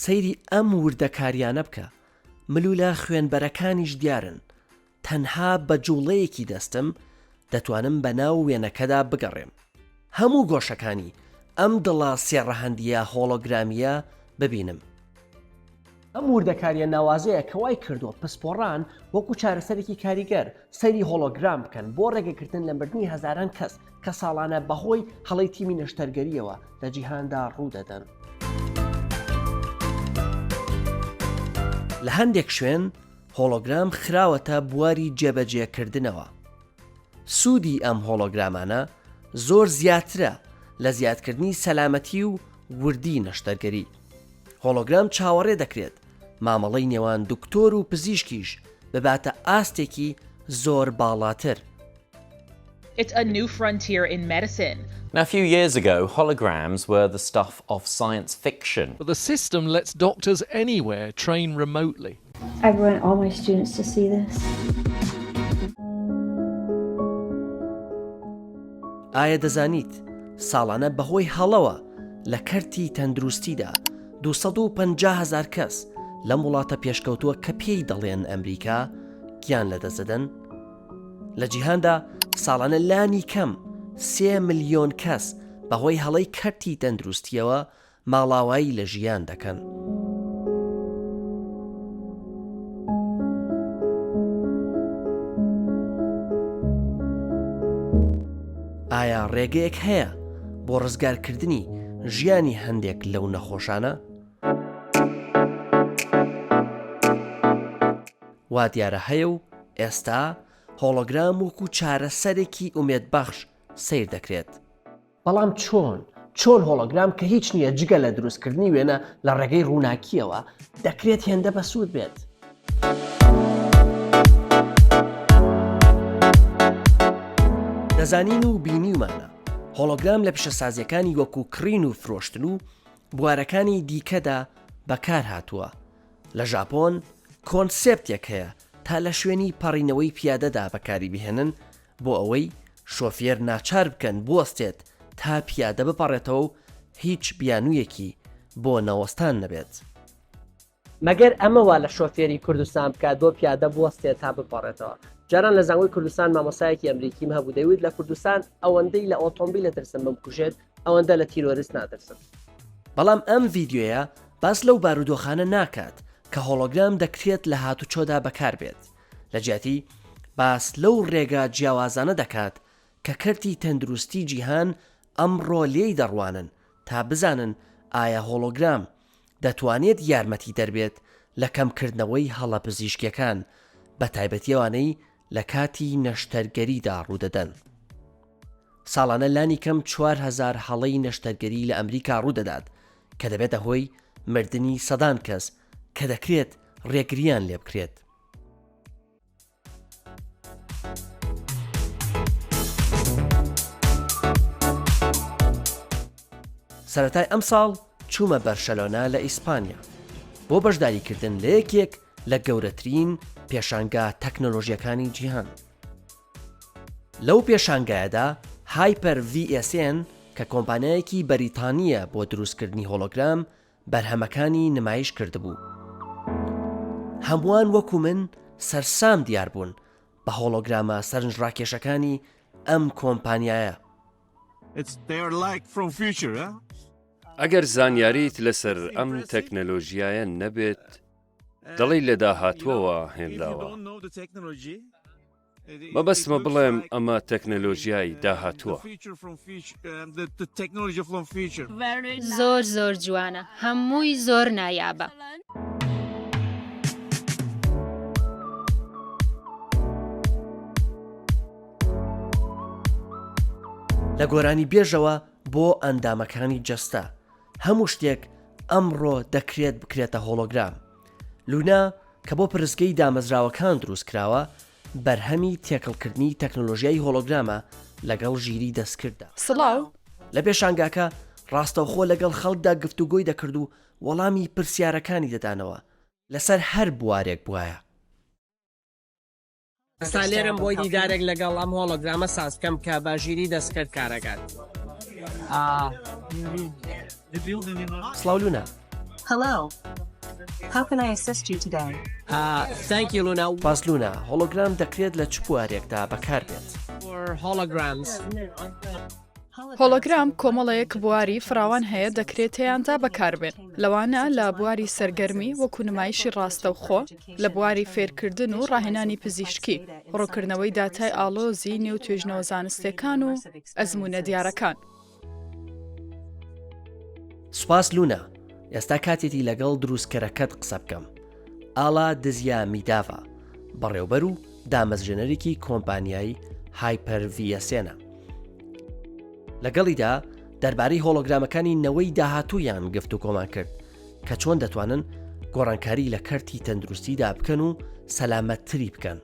سەیری ئەم وردەکاریانە بکە. ملوولە خوێنبەرەکانیش دیارن. تەنها بە جوڵەیەکی دەستم دەتوانم بە ناو وێنەکەدا بگەڕێم. هەموو گۆشەکانی ئەم دڵە سێڕەهەندیە هۆلۆگرامیە ببینم. ئەم وردەکاریە ناوازەیە کەوای کردووە پسپۆڕان وەکو چارەسەرێکی کاریگەر سەیری هۆلۆگرام بکەن بۆ ڕێگەکردن لە مردنی هەزاران کەس کە ساڵانە بەهۆی هەڵەی تیمی نەشتەرگەریەوە لە جیهاندا ڕوودەدەن. لە هەندێک شوێن هۆلۆگرام خراوەتە بواری جێبەجێکردنەوە. سوودی ئەم هۆلۆگرامانە زۆر زیاترە لە زیادکردنی سەلامەتی و وردی نەشتەرگەری. هۆلۆگرام چاوەڕێ دەکرێت مامەڵەی نێوان دکتۆر و پزیشکیش بباتە ئاستێکی زۆر باڵاتر. It's a new frontier in medicine. Now, a few years ago, holograms were the stuff of science fiction. But the system lets doctors anywhere train remotely. I want all my students to see this. ئایا دەزانیت ساڵانە بەهۆی هەڵەوە لە کەرتی تەندروستیدا 250,000 کەس لەم وڵاتە پێشکەوتووە کە پێی دەڵێن ئەمریکا گیان لەدەستدەن؟ لە جیهاندا ساڵانە لانی کەم 3 ملیۆن کەس بەهۆی هەڵەی کەرتی تەندروستیەوە ماڵاوایی لە ژیان دەکەن. ئایا ڕێگەیەک هەیە بۆ ڕزگارکردنی ژیانی هەندێک لەو نەخۆشانە؟ وا دیارە هەیە و ئێستا هۆلۆگرام وەکو چارەسەرێکی ئومێدبەخش سیر دەکرێت. بەڵام چۆن هۆلۆگرام کە هیچ نییە جگە لە دروستکردنی وێنە لە ڕێگەی ڕووناکیەوە دەکرێت هێندە بەسوود بێت؟ دەزانین و بینیومانە هۆلۆگرام لە پیشەسازیەکانی وەکو کڕین و فرۆشتن و بوارەکانی دیکەدا بەکار هاتووە. لە ژاپۆن کۆنسێپتێک هەیە تا لە شوێنی پەڕینەوەی پیادەدا بەکاری بهێنن بۆ ئەوەی شۆفێر ناچار بکەن بوەستێت تا پیادە بپەڕێتەوە و هیچ بیانوویەکی بۆ نەوەستان نەبێت. مەگەر ئەمەوە لە شۆفێری کوردستان بکات بۆ پیادە بوەستێت تا بپەڕێتەوە. جاران لە زانگۆی کوردستان مامۆسایەکی ئەمریکیم هەبوو دەیوت لە کوردستان ئەوەندەی لە ئۆتۆمبیل دەترسن بمکوژێت ئەوەندە لە تیرۆریست ناترسن. بەڵام ئەم ڤیدیۆیە باس لەو بارودۆخانە ناکات کە هۆلۆگرام دەکرێت لە هاتوچۆدا بەکار بێت. لە جیاتی باس لەو ڕێگە جیاوازانە دەکات کە کەرتی تەندروستی جیهان ئەمڕۆ لێی دەڕوانن تا بزانن ئایا هۆلۆگرام دەتوانێت یارمەتی دەربێت لە کەمکردنەوەی هەڵە پزیشکیەکان بە تایبەتیەوانەی لە کاتی نەشتەرگەریدا ڕوودەدەن. ساڵانە لانی کەم 4,000 هەڵەی نەشتەرگەری لە ئەمریکا ڕوودەدات کە دەبێتە هۆی مردنی سەدان کەس کە دەکرێت ڕێگریان لێ بکرێت. سەرەتای ئەم ساڵ چوومە بەرشەلۆنا لە ئیسپانیا بۆ بەشداریکردن لە یەکێک لە گەورەترین پێشانگا تەکنۆلۆژیەکانی جیهان. لەو پێشانگایەدا هایپەر VSN کە کۆمپانیایەکی بەریتانیە بۆ دروستکردنی هۆلۆگرام بەرهەمەکانی نمایش کردبوو. هەمووان وەکو من سەرسام دیار بوون بە هۆلۆگرامە سەرنجڕاکێشەکانی ئەم کۆمپانیایە. ئەگەر زانیاریت لەسەر ئەم تەکنەلۆژیایە نەبێت دڵی لە داهاتووەوە هێنراوە. مەبەستمە بڵێم ئەمە تەکنەلۆژیای داهاتووە. زۆر جوانە، هەمووی زۆر نایابە. لە گۆرانی بێژەوە بۆ ئەندامەکانی جەستە هەموو شتێک ئەمڕۆ دەکرێت بکرێتە هۆلۆگرام. لونا کە بۆ پرزگەی دامەزراوەکان دروست کراوە بەرهەمی تێکەڵکردنی تەکنۆلۆژیای هۆلۆگرامە لەگەڵ ژیری دەستکرددا. سڵاو لە پێشانگاکە ڕاستەوخۆ لەگەڵ خەڵکدا گفتوگۆی دەکرد و وەڵامی پرسیارەکانی دەدانەوە لەسەر هەر بوارێک بوایە. ئەستا لێرم بۆی دیدارێک لەگەڵ ئەم هۆلۆگرامە ساز بکەم کە باژیری دەستکرد کارەکات. سڵاو لونا، Hello. How can I assist you today? Thank you, Luna. پاسلونا هۆلۆگرام دەکرێت لە چ بوارێکدا بەکاربێت. For holograms. هۆلۆگرام کۆمەڵەیەک بواری فراوان هەیە دەکرێت تێیاندا بەکاربێن. لەوانە لە بواری سەرگەرمی وەکو نمایشی ڕاستەوخۆ، لە بواری فێرکردن و ڕاهێنانی پزیشکی، ڕووکردنەوەی داتای ئاڵۆزی نێو توێژنەوە زانستیەکان و ئەزمونە دیارەکان. سوپاس لونا، ئێستا کاتێتی لەگەڵ دروستکەرەکەت قسە بکەم. ئاڵا دزیا میداڤە، بەڕێوبەر و دامەزژێنەرێکی کۆمپانیای هایپەر-VSNە. لەگەڵیدا دەربارەی هۆلۆگرامەکانی نەوەی داهاتوویان گفت و کۆمان کرد کە چۆن دەتوانن گۆڕانکاری لە کەرتی تەندروستیدا بکەن و سەلامەتتری بکەن.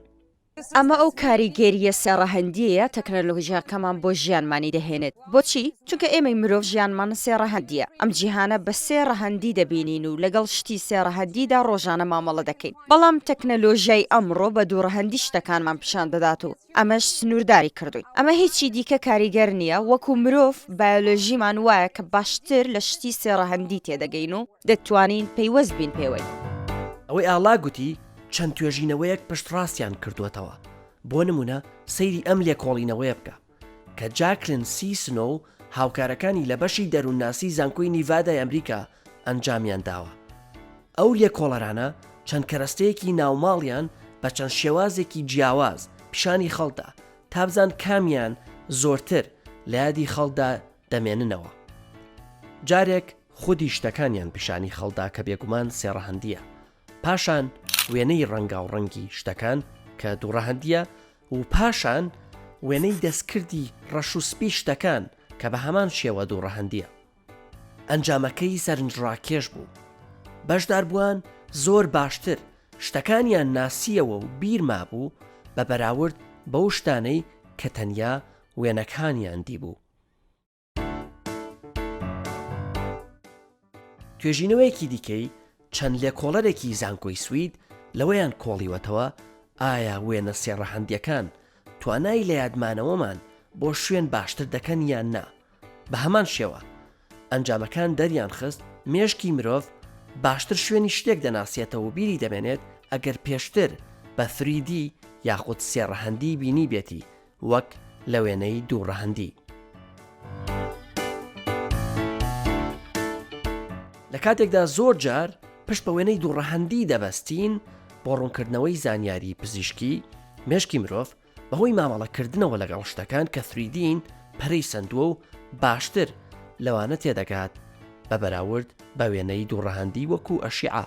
ئەمە ئەو کاریگەریە سێڕەهەندیەیە تەکنەلۆژیاکەمان بۆ ژیانمانی دەهێنێت. بۆچی؟ چونکە ئێمەی مرۆڤ ژیانمانە سێڕەهەندیە. ئەم جیهانە بە سێڕەهەندی دەبینین و لەگەڵ شتی سێڕەهەندیدا ڕۆژانە مامەڵە دەکەین. بەڵام تەکنەلۆژیای ئەمڕۆ بە دووڕەهەندی شتەکانمان پیشان دەدات و ئەمەش سنوورداری کردوین. ئەمە هیچی دیکە کاریگەر نییە، وەکو مرۆڤ بایۆلۆژیمان وایە کە باشتر لە شتی سێڕەهەندی تێدەگەین و دەتوانین پەیوەست بین پێوەی. ئەوەی ئاڵا گوتی چەند توێژینەوەیەک پشتڕاستیان کردوێتەوە. بۆ نمونە سەیری ئەم لێکۆڵینەوەیە بکە کە جاکلین سیسنۆ و هاوکارەکانی لە بەشی دەروونناسی زانکۆی نیڤادای ئەمریکا ئەنجامیان داوە. ئەو لێکۆڵەرانە چەند کەرەستەیەکی ناوماڵیان بە چەند شێوازێکی جیاواز پیشانی خەڵدا تا بزان کامیان زۆرتر لە یادی خەڵدا دەمێننەوە. جارێک خودی شتەکانیان پیشانی خەڵدا کە بێگومان سێڕەهەندیە. پاشان وێنەی ڕەنگا و ڕەنگی شتەکان کە دووڕەهەندیە و پاشان وێنەی دەستکردی ڕەش و سپی شتەکان کە بە هەمان شێوە دووڕەهەندیە. ئەنجامەکەی سەرنجڕاکێش بوو. بەشداربووان زۆر باشتر شتەکانیان ناسیەوە و بیرما بوو بە بەراورد بەو شتانەی کە تەنیا وێنەکانیان دیبوو. توێژینەوەیەکی دیکەی چەند لێکۆڵەرێکی زانکۆی سوید لەوەیان کۆڵیوەتەوە ئایا وێنە سێڕەهەندیەکان توانای لە یادمانەوەمان بۆ شوێن باشتر دەکەن یان نا. بە هەمان شێوە ئەنجامەکان دەریان خست مێشکی مرۆڤ باشتر شوێنی شتێک دەناسیێتەوە و بیری دەمێنێت ئەگەر پێشتر بە 3D یاخود سێڕەهەندی بینی بێتی وەک لە وێنەی دووڕەهەندی. لە کاتێکدا زۆر جار پشت بە وێنەی دووڕەهەندی دەبەستین بۆ ڕوونکردنەوەی زانیاری پزیشکی، مێشکی مرۆڤ بەهۆی مامەڵەکردنەوە لەگەڵ شتەکان کە 3Dین پەرەی سندووە و باشتر لەوانە تێدەگات بە بەراورد بە وێنەی دووڕەهەندی وەکو ئەشیعە.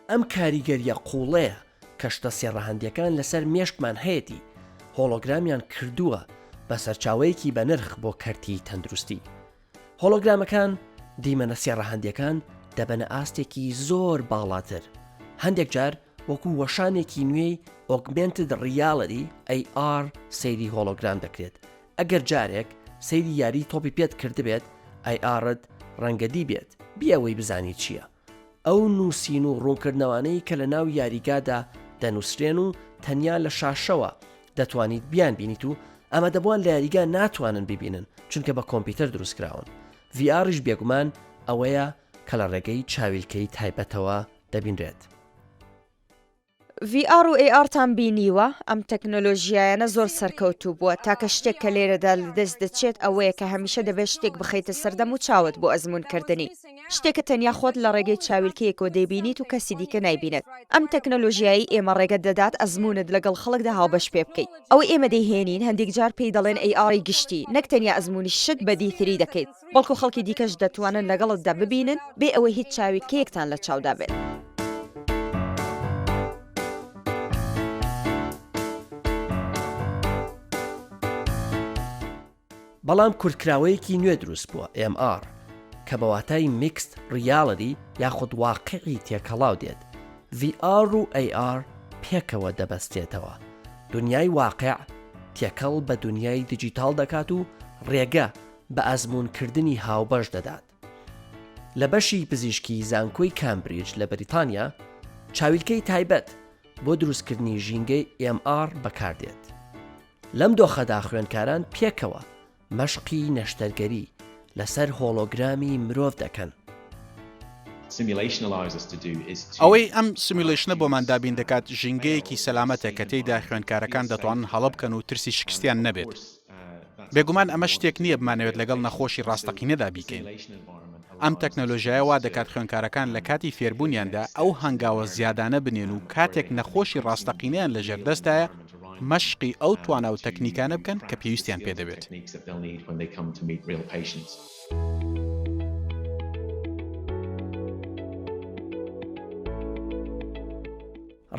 ئەم کاریگەریە قوڵەیە کە شتە سێڕەهەندیەکان لەسەر مێشکمان هەیەی هۆلۆگرامیان کردووە بە سەرچاوەیەکی بە نرخ بۆ کەرتی تەندروستی. هۆلۆگرامەکان دیمەنە سێڕەهەندیەکان دەبەنە ئاستێکی زۆر باڵاتر. هەندێک جار وەکو وەشانێکی نوێی ئۆگمنتد ڕیاڵەتی AR سەیری هۆلۆگرام دەکرێت. ئەگەر جارێک سەیری یاری تۆپی پێت کردبێت ARت ڕەنگەدی بێت بیەوەی بزانی چییە. ئەو نووسین و ڕوونکردنەوانەی کە لە ناو یاریگادا دەنووسرێن و تەنیا لە شاشەوە دەتوانیت بیان بینیت و ئەمە دەبوان لە یاریگا ناتوانن ببینن چونکە بە کۆمپیوتەر دروستکراون. VRش بێگومان ئەوەیە کە لە ڕێگەی چاویلکەی تایبەتەوە دەبینرێت. VR و ARتان بینیوە ئەم تەکنۆلۆژیایانە زۆر سەرکەوتوو بووە تاکە شتێک کە لێرەدا لەدەست دەچێت ئەوەیە کە هەمیشە دەبێت شتێک بخەیتە سەردەم و چاوت بۆ ئەزمونکردنی شتێکە تەنیا خۆت لە ڕێگەی چاویلکەیەکەوە دەیبینیت و کەسی دیکە نایبینێت. ئەم تەکنۆلۆژیایی ئێمە ڕێگەت دەدات ئەزمونت لەگەڵ خەڵکدا هاوبەش پێ بکەیت. ئەوەی ئێمە دەیهێنین هەندێک جار پێی دەڵێن ARی گشتی نەک تەنیا ئەزمونی شت بە دیتری دەکەیت بەڵکو خەڵکی دیکەش دەتوانن لەگەڵتدا ببینن بێ ئەوەی هیچ چاویلکەیەکتان لە چاودا بێت. بەڵام کورتکراوەیەکی نوێ دروست بووە MR کە بەواتای میکست ڕیاڵەتی یاخود واقعی تێکەڵاو دێت. VR و AR پێکەوە دەبەستێتەوە. دنیای واقع تێکەڵ بە دنیای دیجیتال دەکات و ڕێگە بە ئەزمونکردنی هاوبەش دەدات. لە بەشی پزیشکی زانکۆی کامبریج لە بەریتانیا چاویلکەی تایبەت بۆ دروستکردنی ژینگەی MR بەکاردێت. لەم دۆخەدا خوێندکاران پێکەوە مەشقی نەشتەرگەری لەسەر هۆلۆگرامی مرۆڤ دەکەن. ئەوەی ئەم سیمیلیشنە بۆمان دابین دەکات ژینگەیەکی سەلامەتە کە تێیدا خوێندکارەکان دەتوانن هەڵە بکەن و ترسی شکستیان نەبێت. بێگومان ئەمە شتێک نییە بمانەوێت لەگەڵ نەخۆشی ڕاستەقینەدا بیکەین. ئەم تەکنۆلۆژیایە وا دەکات خوێندکارەکان لە کاتی فێربوونیاندا ئەو هەنگاوە زیادانە بنێن و کاتێک نەخۆشی ڕاستەقینەیان لە ژێردەستایە مەشقی ئەو توانە و تەکنیکانە بکەن کە پێویستیان پێدەبێت.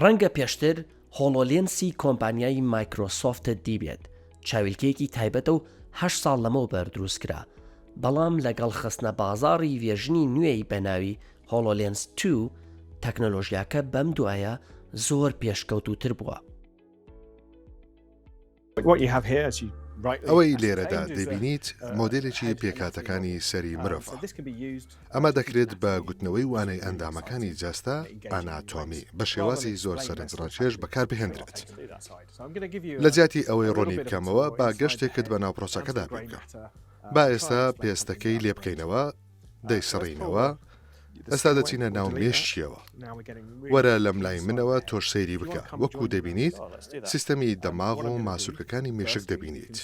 ڕەنگە پێشتر هۆلۆلێنسی کۆمپانیای مایکرۆسۆفتت دیبێت چاویلکەیەکی تایبەتە و 8 ساڵ لەمەوە بەردروستکرا، بەڵام لەگەڵ خستنە بازاڕی وێژنی نوێی بەناوی هۆلۆلێنس 2 تەکنۆلۆژیاکە بەم دوایە زۆر پێشکەوتوتر بووە. ئەوەی لێرەدا دەبینیت مۆدلێکی پێکاتەکانی سەری مرۆڤ. ئەمە دەکرێت بە گوتنەوەی وانەی ئەندامەکانی جەستە ئاناتۆمی بە شێوازی زۆر سەرنجڕاکێش بەکار بهێنرێت. لە جیاتی ئەوەی ڕۆنی بکەمەوە با گەشتێکت بە ناو پرۆسەکەدا بکە. با ئێستا پێستەکەی لێ بکەینەوە، دەیسڕینەوە، ئەستا دەچینە ناو مێشتیەوە. وەرە لەم لای منەوە تۆش سەیری بکە. وەکو دەبینیت سیستەمی دەماغ و ماسوولکەکانی مێشک دەبینیت.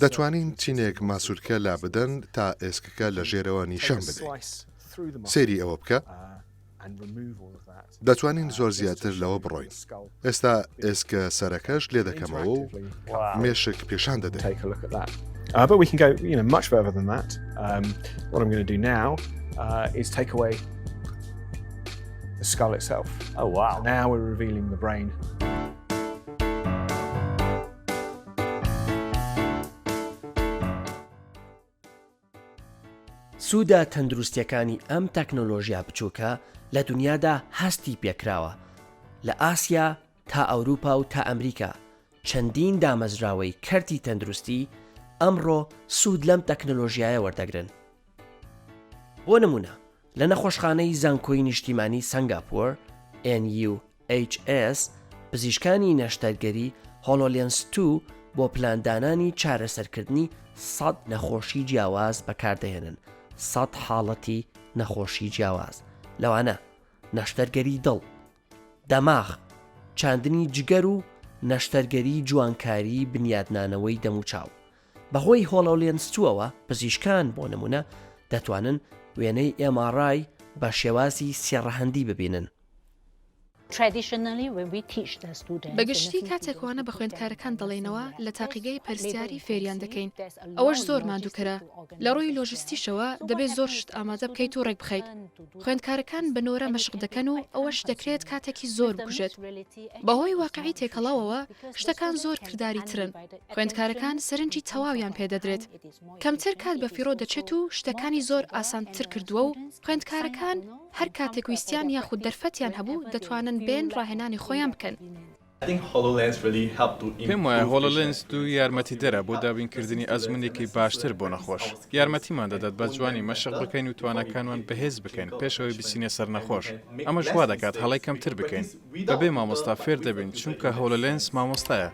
دەتوانین چینێک ماسوولکە لا بدەن تا ئێسکەکە لە ژێرەوە نیشان بدەین. سەیری ئەوە بکە. دەتوانین زۆر زیاتر لەوە بڕۆین. ئێستا ئێسکە سەرەکەش لێ دەکەمەوە و مێشک پێشان دەدەین. But we can go, much further than that. What I'm going to do now is take away the skull itself. Oh wow! Now we're revealing the brain. سوودە تەندروستیەکانی ئەم تەکنۆلۆژیا بچووکە لە دنیادا هەستی پێکراوە. لە ئاسیا تا ئەوروپا و تا ئەمریکا چەندین دامەزراوەی کەرتی تەندروستی ئەمڕۆ سوود لەم تەکنۆلۆژیایە وەردەگرن. بۆ نمونە لە نەخۆشخانەی زانکۆی نیشتیمانی سنگاپۆر NUHS پزیشکانی نەشتەرگەری هۆلۆلێنس 2 بۆ پلاندانانی چارەسەرکردنی 100 نەخۆشی جیاواز بەکاردەهێنن. 100 حاڵەتی نەخۆشی جیاواز لەوانە نەشتەرگەری دڵ، دەماغ، چاندنی جگەر و نەشتەرگەری جوانکاری بنیادنانەوەی دەم و چاو. بەهۆی هۆلۆلێنس 2ەوە پزیشکان بۆ نمونە دەتوانن وێنەی MRI بە شێوازی سێڕەهەندی ببینن. بەگشتی کاتێکوانە بە خوێندکارەکان دەڵێنەوە لە تاقیگەی پەرستیاری فێریان دەکەین. ئەوەش زۆر ماندووکەرە. لە ڕۆی لۆژیستیشەوە دەبێت زۆر شت ئامادە بکەیت و ڕێک بخەیت. خوێندکارەکان بنۆرە مەشق دەکەن و ئەوەش دەکرێت کاتێکی زۆر بکوژێت. بەهۆی واقعی تێکەڵاوەوە شتەکان زۆر کردداری ترن. خوێندکارەکان سەرنجی تەواویان پێدەدرێت. کەمتر کات بە فیرۆ دەچێت و شتەکانی زۆر ئاسانتر کردووە و خوێندکارەکان هەر کاتێک ویستیان یاخود دەرفەتیان هەبوو دەتوانن بێن ڕاهێنانی خۆیان بکەن. پێم وایە هۆلۆلێنس 2 یارمەتیدەرە بۆ دابینکردنی ئەزمونێکی باشتر بۆ نەخۆش. یارمەتیمان دەدات بە جوانی مەشق بکەین و توانەکانوان بەهێز بکەین پێشەوەی بچینە سەر نەخۆش. ئەمەش وا دەکات هەڵی کەمتر بکەین. بەبێ مامۆستا فێر دەبین چونکە هۆلۆلێنس مامۆستایە.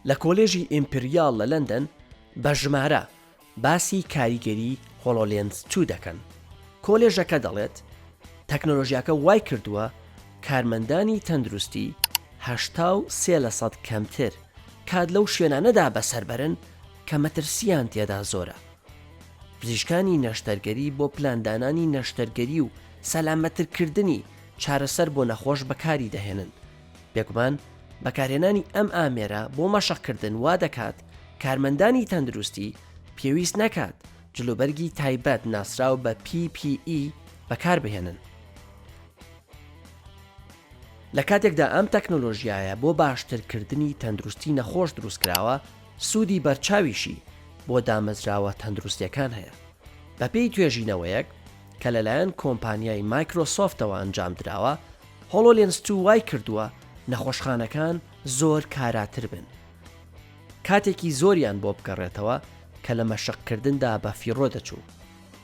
لە کۆلێژی ئیمپریال لە لەندەن بە ژمارە باسی کاریگەری هۆلۆلێنس 2 دەکەن. کۆلێژەکە دەڵێت تەکنۆلۆژیاکە وای کردووە کارمەندانی تەندروستی 83% کەمتر کات لەو شوێنانەدا بەسەربەرن کە مەترسیان تێدا زۆرە. پزیشکانی نەشتەرگەری بۆ پلاندانانی نەشتەرگەری و سەلامەترکردنی چارەسەر بۆ نەخۆش بەکاری دەهێنن. بێگومان بەکارهێنانی ئەم ئامێرە بۆ مەشقکردن وا دەکات کارمەندانی تەندروستی پێویست نەکات جلوبەرگی تایبەت ناسراو بە PPE بەکار بهێنن. لە کاتێکدا ئەم تەکنۆلۆژیایە بۆ باشترکردنی تەندروستی نەخۆش دروستکراوە سوودی بەرچاویشی بۆ دامەزراوە تەندروستیەکان هەیە. بەپێی توێژینەوەیەک کە لەلایەن کۆمپانیای مایکرۆسۆفتەوە ئەنجام درراوە هۆلۆلێنس 2 وای کردووە نەخۆشخانەکان زۆر کاراتر بن. کاتێکی زۆریان بۆ بگەڕێتەوە کە لە مەشقکردندا بە فیڕۆ دەچوو.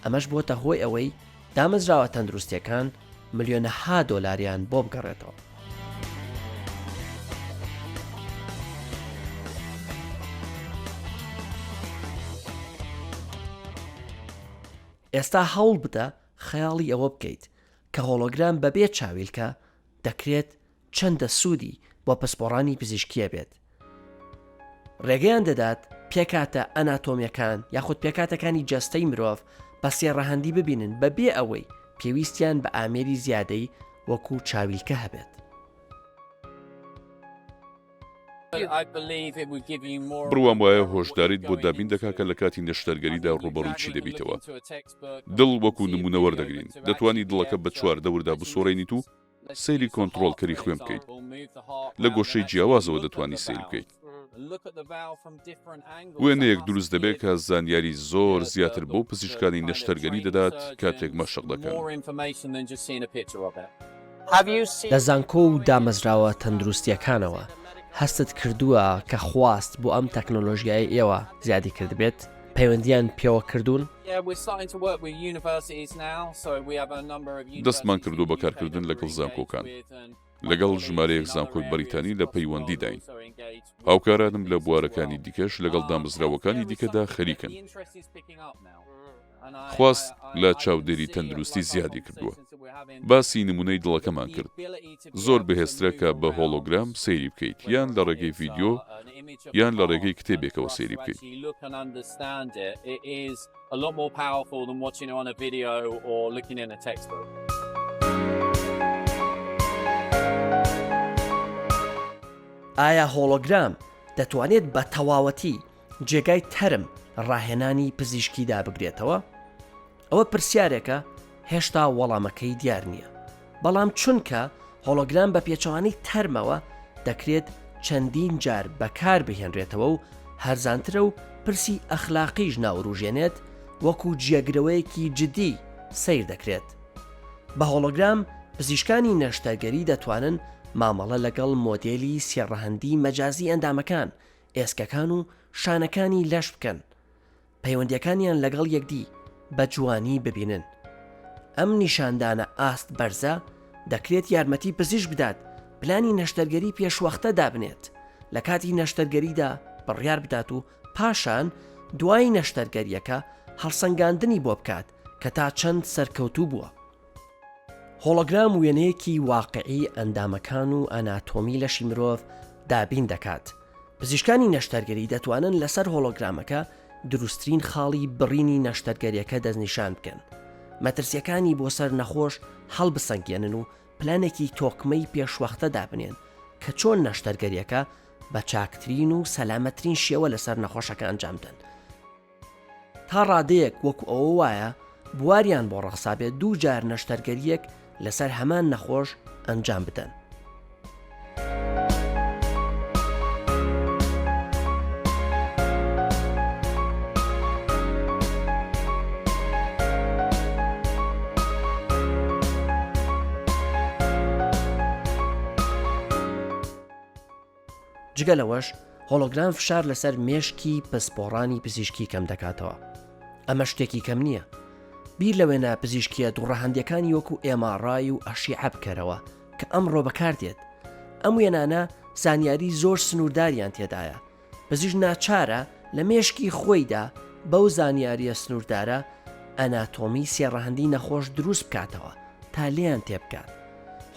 ئەمەش بۆتە هۆی ئەوەی دامەزراوە تەندروستیەکان ملیۆنەها دۆلاریان بۆ بگەڕێتەوە. ئێستا هەوڵ بدە خەیاڵی ئەوە بکەیت کە هۆلۆگرام بەبێ چاویلکە دەکرێت چەندە سوودی بۆ پسپۆڕانی پزیشکیە بێت. ڕێگەیان دەدات پێکاتە ئەناتۆمیەکان یاخود پێکاتەکانی جەستەی مرۆڤ بە سێڕەهەندی ببینن بەبێ ئەوەی پێویستیان بە ئامێری زیادەی وەکو چاویلکە هەبێت. بڕوام وایە هۆشداریت بۆ دابین دەکا کە لە کاتی نەشتەرگەریدا ڕوبەڕووی چی دەبیتەوە. دڵ وەکو نمونە وەردەگرین، دەتوانی دڵەکە بە چوار دەوردا بسۆڕێنیت و سەیری کۆنتڕۆڵکەری خوێن بکەیت. لە گۆشەی جیاوازەوە دەتوانی سیر بکەیت. وێنەیەک دروست دەبێت کە زانیاری زۆر زیاتر بۆ پزیشکانی نەشتەرگەری دەدات کاتێک مەشق دەکەن. لە زانکۆ و دامەزراوە تەندروستیەکانەوە هەستت کردووە کە خواست بۆ ئەم تەکنۆلۆژیای ئێوە زیادی کردبێت؟ پەیوەندیان پێوە کردوون؟ دەستمان کردو بەکارکردن لەگەڵ زانکۆکان. لەگەڵ ژمارەیەک زانکۆی بەریتانی لە پەیوەندی داین. هاوکارانم لە بوارەکانی دیکەش لەگەڵ دامەزراوەکانی دیکەدا خەریکن. خواست لە چاودێری تەندروستی زیادی کردووە. باسی نمونەی دڵەکەمان کرد. زۆر بەهێزترە کە بە هۆلۆگرام سەیری بکەیت یان لە ڕێگەی ڤیدیۆ یان لە ڕێگەی کتێبێکەوە سەیری بکەیت. ئایا هۆلۆگرام دەتوانێت بە تەواوەتی جێگای تەرم ڕاهێنانی پزیشکیدا بگرێتەوە؟ ئەوە پرسیارێکە هێشتا وەڵامەکەی دیار نییە. بەڵام چونکە هۆلۆگرام بە پێچەوانەی تەرمەوە دەکرێت چەندین جار بەکار بهێنرێتەوە و هەرزانترە و پرسی ئەخلاقیش ناوڕوژێنێت وەکو جێگرەوەیەکی جدی سیر دەکرێت. بە هۆلۆگرام پزیشکانی نەشتەرگەری دەتوانن مامەڵە لەگەڵ مۆدێلی سێڕەهەندی مەجازی ئەندامەکان، ئێسکەکان و شانەکانی لەش بکەن، پەیوەندیەکانیان لەگەڵ یەکدی بە جوانی ببینن. ئەم نیشاندانە ئاست بەرزە دەکرێت یارمەتی پزیشک بدات پلانی نەشتەرگەری پێشوەختە دابنێت، لە کاتی نەشتەرگەریدا بڕیار بدات و پاشان دوای نەشتەرگەریەکە هەڵسەنگاندنی بۆ بکات کە تا چەند سەرکەوتوو بووە. هۆلۆگرام وێنەیەکی واقعی ئەندامەکان و ئەناتۆمی لەشی مرۆڤ دابین دەکات. پزیشکانی نەشتەرگەری دەتوانن لەسەر هۆلۆگرامەکە دروستترین خاڵی بڕینی نەشتەرگەریەکە دەستنیشان بکەن، مەترسیەکانی بۆ سەر نەخۆش هەڵبسەنگێنن و پلانێکی تۆکمەی پێشوەختە دابنێن کە چۆن نەشتەرگەریەکە بە چاکترین و سەلامەترین شێوە لەسەر نەخۆشەکە ئەنجامدەن. تا ڕادەیەک وەکو ئەوە وایە بواریان بۆ ڕەخسابێت دوو جار نەشتەرگەریەک لەسەر هەمان نەخۆش ئەنجام بدەن. جگەلەوەش هۆلۆگرام فشار لەسەر مێشکی پسپۆڕانی پزیشکی کەم دەکاتەوە. ئەمە شتێکی کەم نییە. بیر لەوێنە پزیشکیە دووڕەهەندەکانی وەکو ئێماڕای و ئەشیعە بکەرەوە کە ئەمڕۆ بەکاردێت. ئەم وێنانە زانیاری زۆر سنوورداریان تێدایە. پزیش ناچارە لە مێشکی خۆیدا بەو زانیاریە سنووردارە ئەناتۆمی سێڕەهەندی نەخۆش دروست بکاتەوە تا لێیان تێبکات.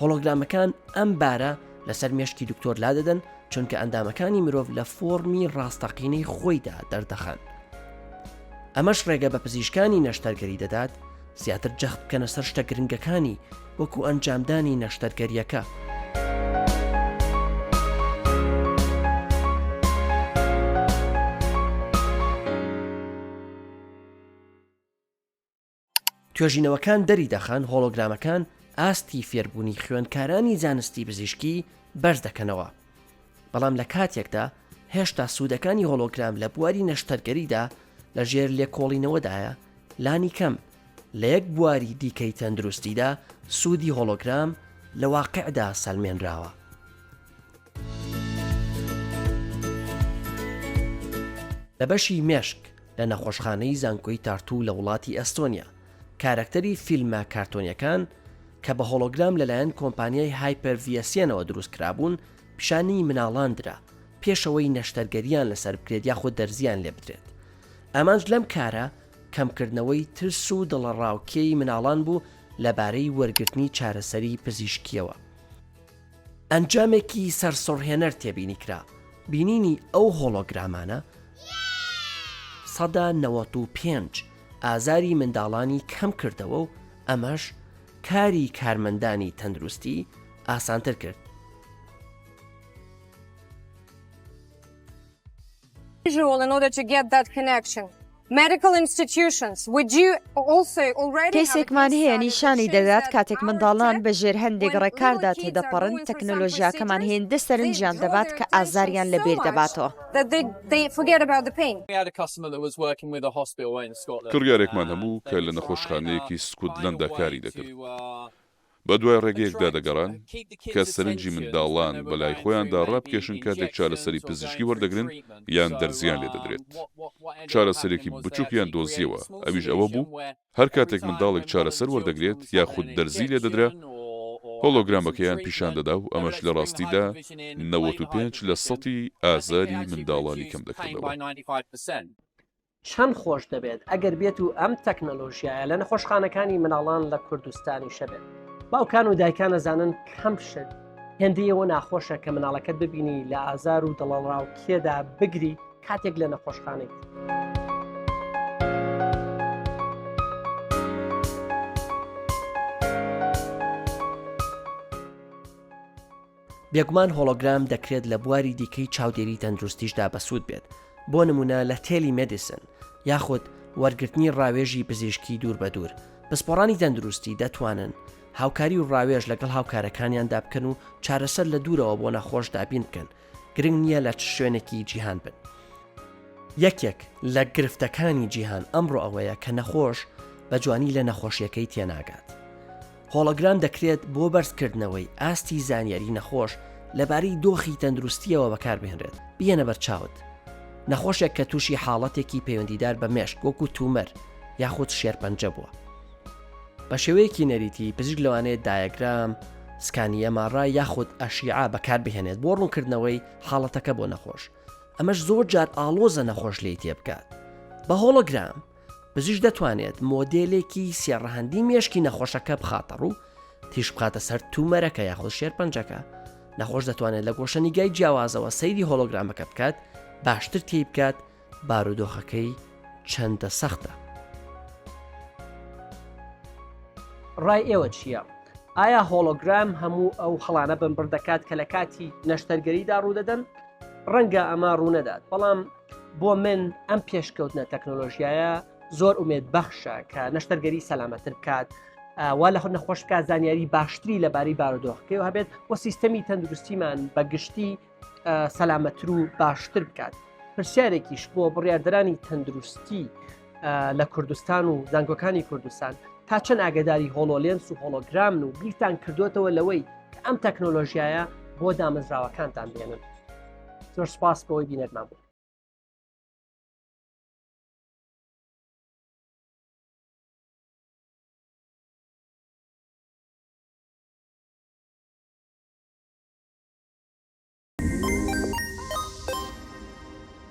هۆلۆگرامەکان ئەم بارە لەسەر مێشکی دکتۆر لا دەدەن چونکە ئەندامەکانی مرۆڤ لە فۆرمی ڕاستەقینەی خۆیدا دەردەخەن. ئەمەش ڕێگە بە پزیشکانی نەشتەرگەری دەدات زیاتر جەخت بکەنە سەر شتە گرنگەکانی وەکو ئەنجامدانی نەشتەرگەریەکە. توێژینەوەکان دەری دەخەن هۆلۆگرامەکان ئاستی فێربوونی خوێندکارانی زانستی پزیشکی بەرز دەکەنەوە. بەڵام لە کاتێکدا هێشتا سوودەکانی هۆلۆگرام لە بواری نەشتەرگەریدا لە ژێر لێکۆڵینەوەدایە لانی کەم لە یەک بواری دیکەی تەندروستیدا سوودی هۆلۆگرام لە واقعدا سەلمێنراوە. لە بەشی مێشک لە نەخۆشخانەی زانکۆی تارتوو لە وڵاتی ئەستۆنیا کارکتەری فیلمە کارتۆنیەکان کە بە هۆلۆگرام لەلایەن کۆمپانیای هایپەر VSN-ەوە دروست کرابوون پیشانی مناڵاندرا پێشەوەی نەشتەرگەریان لەسەر بکرێت یاخود دەرزیان لێ بدرێت. ئەمانش لەم کارە کەمکردنەوەی ترس و دڵەڕاوکێی مناڵان بوو لەبارەی وەرگرتنی چارەسەری پزیشکیەوە. ئەنجامێکی سەرسڕهێنەر تێبینی کرا. بینینی ئەو هۆلۆگرامانە 95 ئازاری منداڵانی کەم کردەوە و ئەمەش کاری کارمەندانی تەندروستی ئاسانتر کرد. In order to get that connection. Medical institutions, would you also already کەسێکمان هەیە نیشانی دەدات کاتێک منداڵان بەژێر هەندێک ڕێکاردا تێدەپەڕن تەکنۆلۆژیاکەمان هێندە سەرنجیان دەبات کە ئازاریان لەبێر دەباتەوە. کڕیارێکمان هەموو کە لە نەخۆشخانەیەکی سکوتلەندا کاری دەکرد. بە دوای ڕێگەیەکدا دەگەڕان کە سەرنجی منداڵان بەلای خۆیاندا ڕابکێشن کاتێک چارەسەری پزیشکی وەردەگرن یان دەرزیان لێ دەدرێت. چارەسەرێکی بچووکیان دۆزیەوە، ئەویش ئەوە بوو هەر کاتێک منداڵێک چارەسەر وەردەگرێت یاخود دەرزی لێ دەدرا هۆلۆگرامەکەیان پیشان دەدا و ئەمەش لە ڕاستیدا 95 لە 100 ئازاری منداڵانی کەم دەکردەوە. چەند خۆش دەبێت ئەگەر بێت و ئەم تەکنەلۆژیایە لە نەخۆشخانەکانی مناڵان لە کوردستانی شەبێت. باوکان و دایکان ئەزانن کەم شت هێندەیەوە ناخۆشە کە مناڵەکەت ببینی لە ئازار و دڵەڕاوکێدا بگری کاتێک لە نەخۆشخانەی. بێگومان هۆلۆگرام دەکرێت لە بواری دیکەی چاودێری تەندروستیشدا بەسوود بێت، بۆ نمونە لە تێلی مێدیسن یاخود وەرگرتنی ڕاوێژی پزیشکی دوور بە دوور. پسپۆڕانی تەندروستی دەتوانن هاوکاری و ڕاوێژ لەگەڵ هاوکارەکانیاندا بکەن و چارەسەر لە دوورەوە بۆ نەخۆش دابین بکەن، گرنگ نییە لە شوێنێکی جیهان بن. یەکێک لە گرفتەکانی جیهان ئەمڕۆ ئەوەیە کە نەخۆش بە جوانی لە نەخۆشیەکەی تێناگات. هۆلۆگرام دەکرێت بۆ بەرزکردنەوەی ئاستی زانیاری نەخۆش لەبارەی دۆخی تەندروستیەوە بەکاربهێنرێت. بێنە بەرچاوت نەخۆشێک کە تووشی حاڵەتێکی پەیوەندیدار بە مێشک وەکو تومەر یاخود شێرپەنجە بووە. بە شێوەیەکی نەریتی پزیشک لەوانەیە دایەگرام، سکانیە ماڕا یاخود ئەشیعا بەکاربهێنێت بۆ ڕوونکردنەوەی حاڵەتەکە بۆ نەخۆش. ئەمەش زۆر جار ئاڵۆزە نەخۆش لی تێبکات. بە هۆلۆگرام پزیشک دەتوانێت مۆدێلێکی سێڕەهەندی مێشکی نەخۆشەکە بخاتە ڕوو، تیش بخاتە سەر تومەرەکە یاخود شێرپەنجەکە. نەخۆش دەتوانێت لە گۆشەنیگای جیاوازەوە سەیری هۆلۆگرامەکە بکات، باشتر تێی بکات، بارودۆخەکەی چەندە سەختە. ڕای ئێوە چییە؟ ئایا هۆلۆگرام هەموو ئەو هەڵانە بنبڕ دەکات کە لە کاتی نەشتەرگەریدا ڕوودەدەن؟ ڕەنگە ئەمە ڕوونەدات، بەڵام بۆ من ئەم پێشکەوتنە تەکنۆلۆژیایە زۆر ئومێد بەخشە کە نەشتەرگەری سەلامەتر بکات، وا لە خۆ نەخۆش بکات، زانیاری باشتری لەبارەی بارودۆخەکەی و هەبێت بۆ سیستەمی تەندروستیمان بە گشتی سەلامەتر و باشتر بکات. پرسیارێکیش بۆ بڕیاردەرانی تەندروستی لە کوردستان و زانکۆکانی کوردستان تا چەند ئاگداری هۆلۆلێنس و هۆلۆگرامن و بیرتان کردوتەوە لەوەی کە ئەم تەکنۆلۆژیایە بۆ دامەزراوەکانتان بێنن. زۆر سپاس بەوەی بینەرمان بوو.